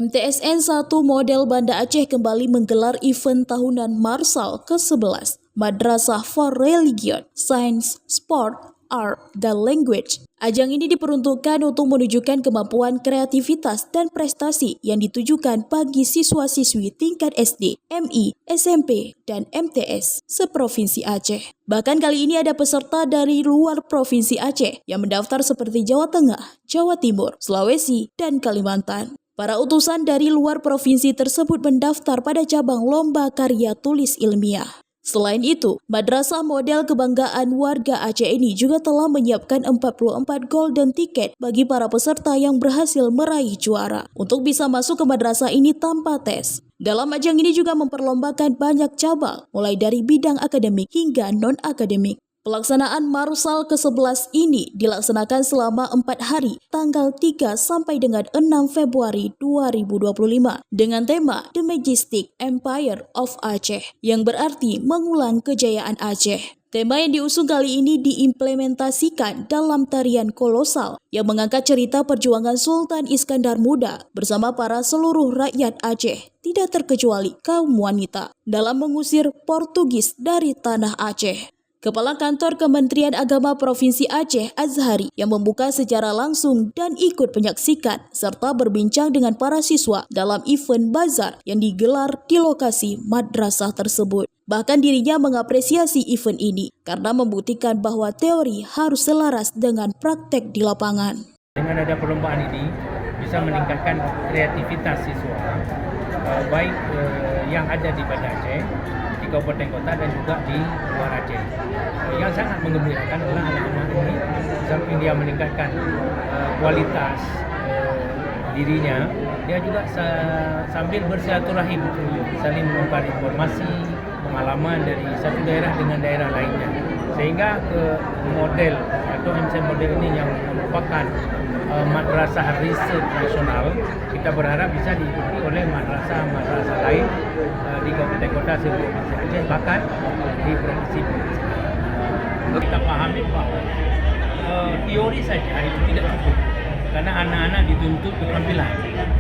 MTSN 1 Model Banda Aceh kembali menggelar event tahunan Marsal ke-11 Madrasah for Religion, Science, Sport, Art, dan Language. Ajang ini diperuntukkan untuk menunjukkan kemampuan kreativitas dan prestasi yang ditujukan bagi siswa-siswi tingkat SD, MI, SMP, dan MTS seprovinsi Aceh. Bahkan kali ini ada peserta dari luar Provinsi Aceh yang mendaftar seperti Jawa Tengah, Jawa Timur, Sulawesi, dan Kalimantan. Para utusan dari luar provinsi tersebut mendaftar pada cabang lomba karya tulis ilmiah. Selain itu, Madrasah Model Kebanggaan Warga Aceh ini juga telah menyiapkan 44 golden ticket bagi para peserta yang berhasil meraih juara untuk bisa masuk ke madrasah ini tanpa tes. Dalam ajang ini juga memperlombakan banyak cabang, mulai dari bidang akademik hingga non-akademik. Pelaksanaan Marsal ke-11 ini dilaksanakan selama 4 hari, tanggal 3 sampai dengan 6 Februari 2025, dengan tema The Majestic Empire of Aceh, yang berarti mengulang kejayaan Aceh. Tema yang diusung kali ini diimplementasikan dalam tarian kolosal yang mengangkat cerita perjuangan Sultan Iskandar Muda bersama para seluruh rakyat Aceh, tidak terkecuali kaum wanita, dalam mengusir Portugis dari tanah Aceh. Kepala Kantor Kementerian Agama Provinsi Aceh, Azhari, yang membuka secara langsung dan ikut menyaksikan serta berbincang dengan para siswa dalam event bazar yang digelar di lokasi madrasah tersebut. Bahkan dirinya mengapresiasi event ini karena membuktikan bahwa teori harus selaras dengan praktek di lapangan. Dengan ada perlombaan ini bisa meningkatkan kreativitas siswa, baik yang ada di Banda Aceh, di kabupaten kota dan juga di luar Aceh. Yang sangat menggembirakan adalah anak-anak ini samping dia meningkatkan kualitas dirinya, dia juga sambil bersilaturahim, saling menukar informasi, pengalaman dari satu daerah dengan daerah lainnya, sehingga model atau MTSN model ini yang merupakan madrasah riset nasional, kita berharap bisa diikuti oleh madrasah lain di kabupaten kota seluruh Provinsi Aceh, bahkan di provinsi. Kita pahami bahwa teori saja itu tidak cukup, karena anak-anak dituntut keterampilan.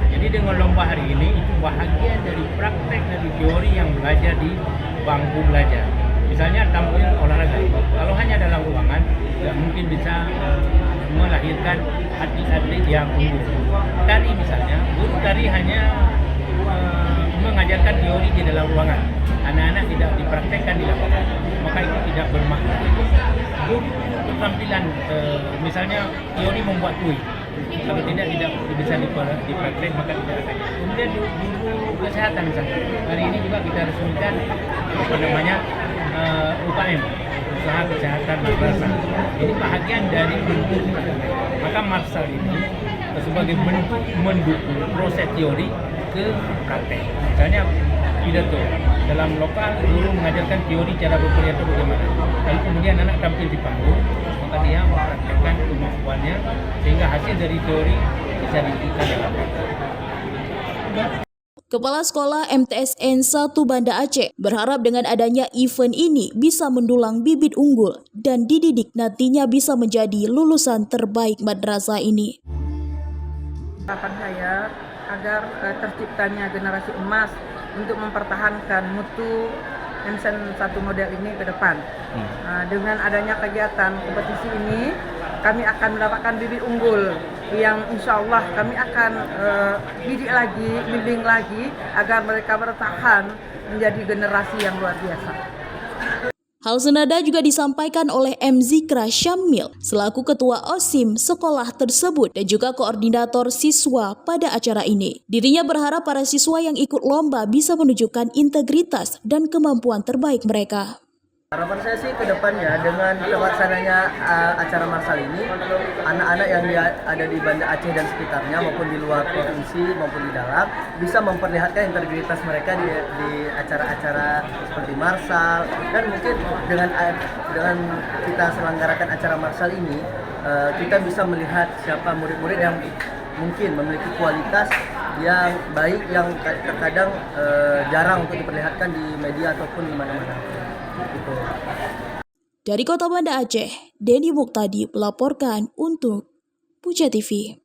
Jadi dengan lomba hari ini itu bahagian dari praktek dari teori yang belajar di bangku belajar. Misalnya tampil olahraga, kalau hanya dalam ruangan tidak mungkin bisa melahirkan atlet-atlet yang unggul. Tari misalnya, guru tari hanya mengajarkan teori di dalam ruangan, anak-anak tidak dipraktekkan di lapangan, maka itu tidak bermakna. Keterampilan misalnya teori membuat kuih, kalau tidak bisa dipraktek maka tidak akan. Kemudian guru kesehatan misalnya, hari ini juga kita resmikan UKM, usaha kesehatan madrasah. Ini bahagian dari bentuk, maka Marsal ini sebagai bentuk mendukung proses teori ke praktek. Misalnya pidato dalam lokal, guru mengajarkan teori cara berpidato bagaimana, lalu kemudian anak tampil di panggung, maka dia mempraktekkan kemampuannya sehingga hasil dari teori bisa dibuktikan dalam praktek. Kepala Sekolah MTSN 1 Banda Aceh berharap dengan adanya event ini bisa mendulang bibit unggul dan dididik nantinya bisa menjadi lulusan terbaik madrasah ini. Harapan saya agar terciptanya generasi emas untuk mempertahankan mutu MTSN 1 model ini ke depan. Dengan adanya kegiatan kompetisi ini, kami akan mendapatkan bibit unggul yang insya Allah kami akan didik lagi, bimbing lagi agar mereka bertahan menjadi generasi yang luar biasa. Hal senada juga disampaikan oleh M. Zikra Syamil selaku Ketua OSIM sekolah tersebut dan juga koordinator siswa pada acara ini. Dirinya berharap para siswa yang ikut lomba bisa menunjukkan integritas dan kemampuan terbaik mereka. Harapan saya sih ke depannya dengan terlaksananya acara Marsal ini, anak-anak yang ada di Banda Aceh dan sekitarnya maupun di luar provinsi maupun di dalam bisa memperlihatkan integritas mereka di acara-acara seperti Marsal, dan mungkin dengan kita selenggarakan acara Marsal ini kita bisa melihat siapa murid-murid yang mungkin memiliki kualitas yang baik yang terkadang jarang untuk diperlihatkan di media ataupun di mana-mana. Dari Kota Banda Aceh, Denny Muktadi melaporkan untuk Puja TV.